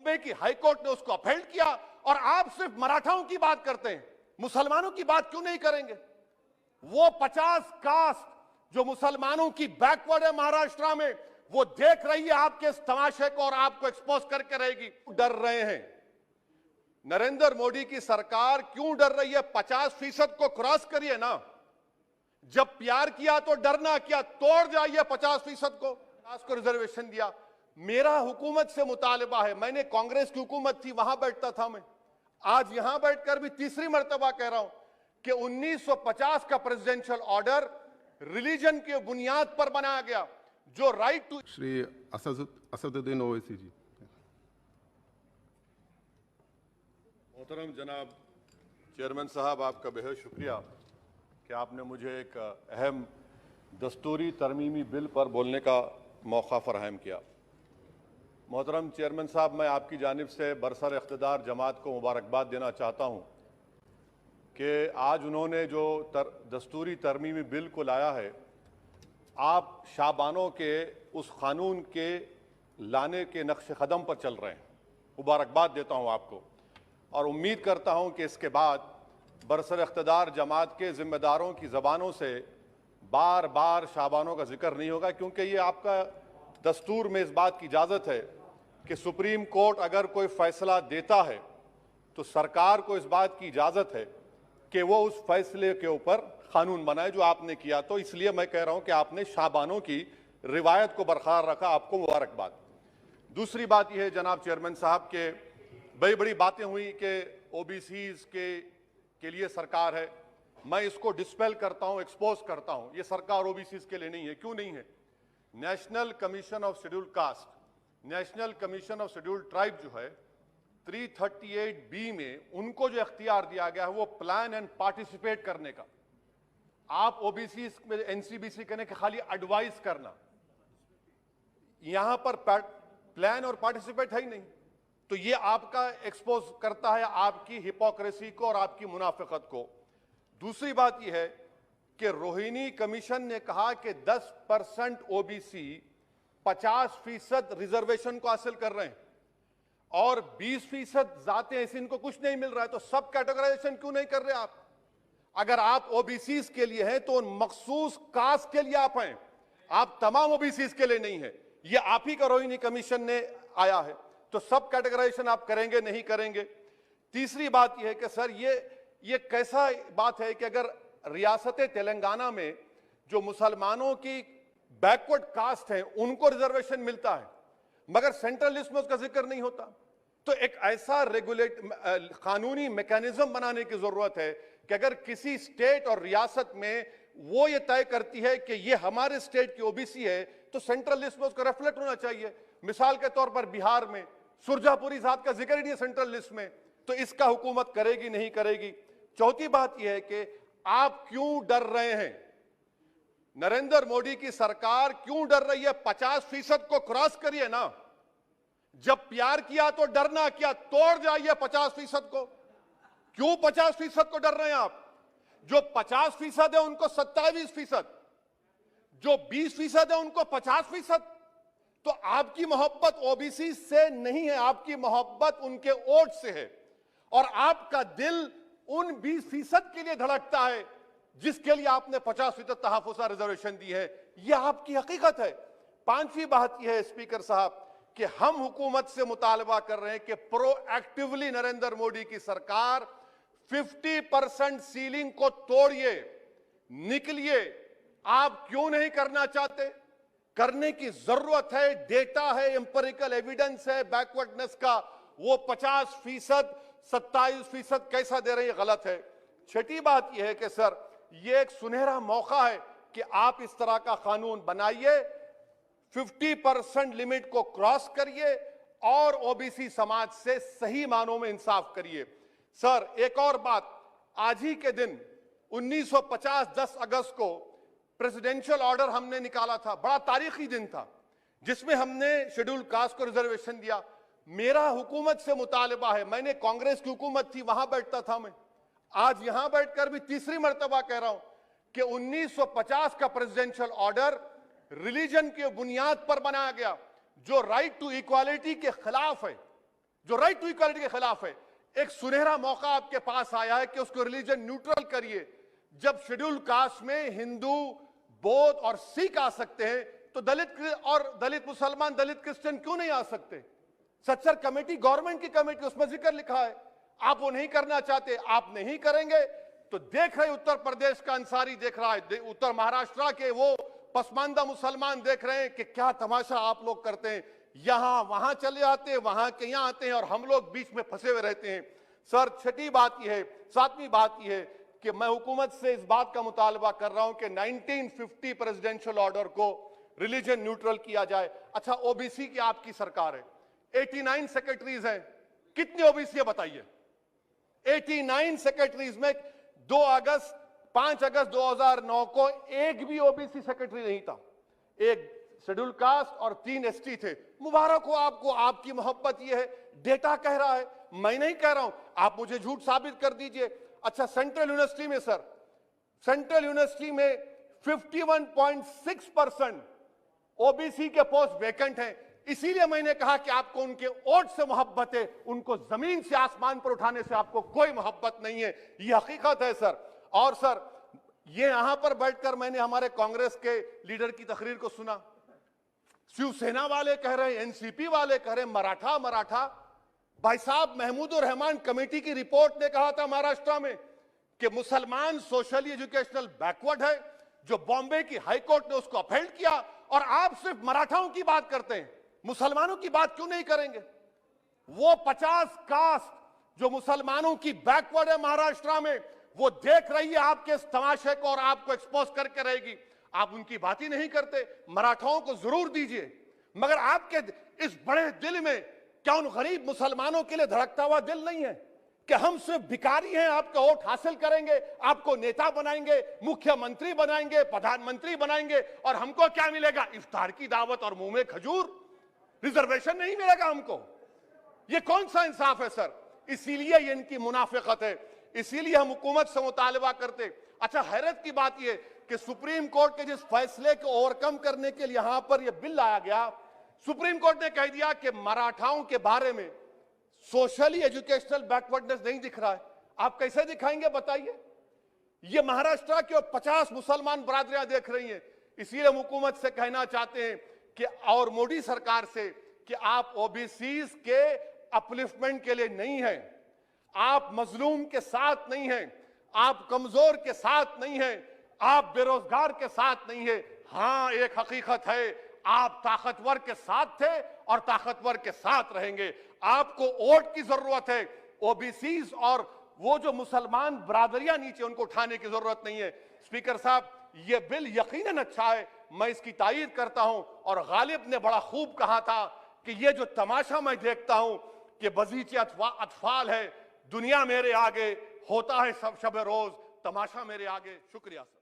बॉम्बे की हाईकोर्ट ने उसको अपहेल्ड किया और आप सिर्फ मराठाओं की बात करते हैं, मुसलमानों की बात क्यों नहीं करेंगे? वो 50 कास्ट जो मुसलमानों की बैकवर्ड है महाराष्ट्र में, वो देख रही है आपके इस तमाशे को और आपको एक्सपोज करके रहेगी। डर रहे हैं नरेंद्र मोदी की सरकार, क्यों डर रही है? 50% को क्रॉस करिए ना। जब प्यार किया तो डरना क्या, तोड़ जाइए 50% को। रिजर्वेशन दिया, मेरा हुकूमत से मुतालिबा है। मैंने कांग्रेस की हुकूमत थी, वहां बैठता था मैं, आज यहां बैठकर भी तीसरी मर्तबा कह रहा हूं कि 1950 का प्रेसिडेंशियल ऑर्डर रिलीजन के बुनियाद पर बनाया गया, जो राइट टू। श्री असदुद्दीन ओवैसी जी। मोहतरम जनाब चेयरमैन साहब, आपका बेहद शुक्रिया कि आपने मुझे एक अहम दस्तूरी तरमीमी बिल पर बोलने का मौका फराहम किया। मोहतरम चेयरमैन साहब, मैं आपकी जानिब से बरसर इख्तिदार जमात को मुबारकबाद देना चाहता हूँ कि आज उन्होंने जो दस्तूरी तरमीमी बिल को लाया है, आप शाबानों के उस कानून के लाने के नक्श कदम पर चल रहे हैं। मुबारकबाद देता हूँ आपको और उम्मीद करता हूँ कि इसके बाद बरसर इख्तिदार जमात के ज़िम्मेदारों की ज़बानों से बार बार शाबानों का जिक्र नहीं होगा, क्योंकि ये आपका दस्तूर में इस बात की इजाज़त है कि सुप्रीम कोर्ट अगर कोई फैसला देता है तो सरकार को इस बात की इजाज़त है कि वो उस फैसले के ऊपर कानून बनाए, जो आपने किया। तो इसलिए मैं कह रहा हूं कि आपने शाबानों की रिवायत को बरकरार रखा, आपको मुबारकबाद। दूसरी बात यह है जनाब चेयरमैन साहब के बड़ी बड़ी बातें हुई कि ओबीसीज के लिए सरकार है। मैं इसको डिस्पेल करता हूं, एक्सपोज करता हूं। ये सरकार ओबीसीज के लिए नहीं है। क्यों नहीं है? National commission of scheduled caste, national commission of scheduled tribe जो है 338B में उनको जो इख्तियार दिया गया है वो प्लान एंड पार्टिसिपेट करने का। आप ओबीसी में एनसीबीसी कहने के खाली एडवाइस करना, यहां पर प्लान और पार्टिसिपेट है ही नहीं। तो ये आपका एक्सपोज करता है आपकी हिपोक्रेसी को और आपकी मुनाफिकत को। दूसरी बात यह है कि रोहिणी कमीशन ने कहा कि 10% ओबीसी 50% रिजर्वेशन को हासिल कर रहे हैं और 20% जाते हैं, इनको कुछ नहीं मिल रहा है। तो सब कैटेगराइजेशन क्यों नहीं कर रहे आप? अगर आप ओबीसीज के लिए हैं तो उन मखसूस कास्ट के लिए आप हैं, आप तमाम ओबीसीज के लिए नहीं है। ये आप ही का रोहिणी कमीशन ने आया है। तो सब कैटेगराइजेशन आप करेंगे नहीं करेंगे? तीसरी बात यह है कि सर ये कैसा बात है कि अगर रियासत तेलंगाना में जो मुसलमानों की बैकवर्ड कास्ट है उनको रिजर्वेशन मिलता है मगर सेंट्रल लिस्ट में उसका जिक्र नहीं होता, तो एक ऐसा कानूनी मैकेनिज्म बनाने की जरूरत है कि अगर किसी स्टेट और रियासत में वो ये तय करती है कि ये हमारे स्टेट की ओबीसी है तो सेंट्रल लिस्ट में उसका रिफ्लेक्ट होना चाहिए। मिसाल के तौर पर बिहार में सुरजापुरी जात का जिक्र ही नहीं है सेंट्रल लिस्ट में, तो इसका हुकूमत करेगी नहीं करेगी? चौथी बात यह है कि आप क्यों डर रहे हैं? नरेंद्र मोदी की सरकार क्यों डर रही है? 50% को क्रॉस करिए ना। जब प्यार किया तो डरना क्या, तोड़ जाइए 50% को। क्यों 50% को डर रहे हैं आप? जो 50% है उनको 27%, जो 20% है उनको 50%। तो आपकी मोहब्बत ओबीसी से नहीं है, आपकी मोहब्बत उनके वोट से है और आपका दिल उन 20% के लिए धड़कता है जिसके लिए आपने 50% तहफ़्फ़ुज़ रिजर्वेशन दी है। यह आपकी हकीकत है। पांचवी बात यह है स्पीकर साहब कि हम हुकूमत से मुतालबा कर रहे हैं कि प्रोएक्टिवली नरेंद्र मोदी की सरकार 50% सीलिंग को तोड़िए, निकलिए। आप क्यों नहीं करना चाहते? करने की जरूरत है, डेटा है, एम्पिरिकल एविडेंस है बैकवर्डनेस का। वो 50%, 27% कैसा दे रही है, गलत है। छठी बात यह है कि सर ये एक सुनहरा मौका है कि आप इस तरह का कानून बनाइए, 50% लिमिट को क्रॉस करिए और ओबीसी समाज से सही मानों में इंसाफ करिए। सर एक और बात, आज ही के दिन 1950 10 अगस्त को प्रेसिडेंशियल ऑर्डर हमने निकाला था, बड़ा तारीखी दिन था जिसमें हमने शेड्यूल्ड कास्ट को रिजर्वेशन दिया। मेरा हुकूमत से मुतालिबा है, मैंने कांग्रेस की हुकूमत थी, वहां बैठता था मैं, आज यहां बैठकर भी तीसरी मर्तबा कह रहा हूं कि 1950 का प्रेसिडेंशियल ऑर्डर रिलीजन के बुनियाद पर बनाया गया, जो राइट टू इक्वालिटी के खिलाफ है। जो राइट टू इक्वालिटी के खिलाफ है। एक सुनहरा मौका आपके पास आया है कि उसको रिलीजन न्यूट्रल करिए। जब शेड्यूल कास्ट में हिंदू, बौद्ध और सिख आ सकते हैं, तो दलित मुसलमान, दलित क्रिश्चियन क्यों नहीं आ सकते? सच्चर कमेटी गवर्नमेंट की कमेटी, उसमें जिक्र लिखा है। आप वो नहीं करना चाहते, आप नहीं करेंगे तो देख रहे उत्तर प्रदेश का अंसारी देख रहा है, उत्तर महाराष्ट्र के वो पसमानदा मुसलमान देख रहे हैं कि क्या तमाशा आप लोग करते हैं। यहां वहां चले जाते हैं, वहां के यहां आते हैं और हम लोग बीच में फंसे हुए रहते हैं। सर, छठी बात यह है, सातवीं बात यह है कि मैं हुकूमत से इस बात का मुतालबा कर रहा हूं कि 1950 प्रेसिडेंशियल ऑर्डर को रिलीजन न्यूट्रल किया जाए। अच्छा, ओबीसी की आपकी सरकार है, 89 सेक्रेटरीज हैं, कितनी ओबीसी है बताइए? 89 सेक्रेटरीज में 5 अगस्त 2009 को एक भी ओबीसी सेक्रेटरी नहीं था। एक शेड्यूल कास्ट और 3 एसटी थे। मुबारक हो आपको, आपकी मोहब्बत ये है, डेटा कह रहा है, मैं नहीं कह रहा हूं, आप मुझे झूठ साबित कर दीजिए। अच्छा, सेंट्रल यूनिवर्सिटी में सर, सेंट्रल यूनिवर्सिटी में 51.6% ओबीसी के पोस्ट वैकेंट हैं। इसीलिए मैंने कहा कि आपको उनके वोट से मोहब्बत है, उनको जमीन से आसमान पर उठाने से आपको कोई मोहब्बत नहीं है, ये हकीकत है सर। और सर, ये यहां पर बैठकर मैंने हमारे कांग्रेस के लीडर की तकरीर को सुना, शिवसेना वाले कह रहे हैं, एनसीपी वाले कह रहे हैं मराठा मराठा। भाई साहब, महमूदुर रहमान कमेटी की रिपोर्ट ने कहा था महाराष्ट्र में कि मुसलमान सोशली एजुकेशनल बैकवर्ड है, जो बॉम्बे की हाईकोर्ट ने उसको अपहेल्ड किया। और आप सिर्फ मराठाओं की बात करते हैं, मुसलमानों की बात क्यों नहीं करेंगे? वो 50 कास्ट जो मुसलमानों की बैकवर्ड है महाराष्ट्र में, वो देख रही है आपके इस तमाशे को और आपको एक्सपोज करके रहेगी। आप उनकी बात ही नहीं करते। मराठाओं को जरूर दीजिए, मगर आपके इस बड़े दिल में क्या उन गरीब मुसलमानों के लिए धड़कता हुआ दिल नहीं है कि हम सिर्फ भिखारी हैं, आपका वोट हासिल करेंगे, आपको नेता बनाएंगे, मुख्यमंत्री बनाएंगे, प्रधानमंत्री बनाएंगे, और हमको क्या मिलेगा? इफ्तार की दावत और मुंह में खजूर, रिजर्वेशन नहीं मिलेगा हमको। ये कौन सा इंसाफ है सर? इसीलिए ये इनकी मुनाफिकत है, इसीलिए हम हुकूमत से मुतालबा करते। अच्छा, हैरत की बात यह कि सुप्रीम कोर्ट के जिस फैसले को ओवरकम करने के लिए यहां पर यह बिल लाया गया, सुप्रीम कोर्ट ने कह दिया कि मराठाओं के बारे में सोशली एजुकेशनल बैकवर्डनेस नहीं दिख रहा है। आप कैसे दिखाएंगे बताइए? ये महाराष्ट्र के 50 मुसलमान बरादरियां देख रही हैं। इसीलिए हम हुकूमत से कहना चाहते हैं कि, और मोदी सरकार से, कि आप ओबीसीज के अपलिफ्टमेंट के लिए नहीं हैं, आप मजलूम के साथ नहीं हैं, आप कमजोर के साथ नहीं हैं, आप बेरोजगार के साथ नहीं है। हां, एक हकीकत है, आप ताकतवर के साथ थे और ताकतवर के साथ रहेंगे। आपको वोट की जरूरत है, ओबीसीज और वो जो मुसलमान बरादरियां नीचे, उनको उठाने की जरूरत नहीं है। स्पीकर साहब, ये बिल यकीनन अच्छा है, मैं इसकी तायीद करता हूं। और गालिब ने बड़ा खूब कहा था कि ये जो तमाशा मैं देखता हूं कि बजीचे अतफाल है, दुनिया मेरे आगे, होता है सब शब रोज, तमाशा मेरे आगे। शुक्रिया सर।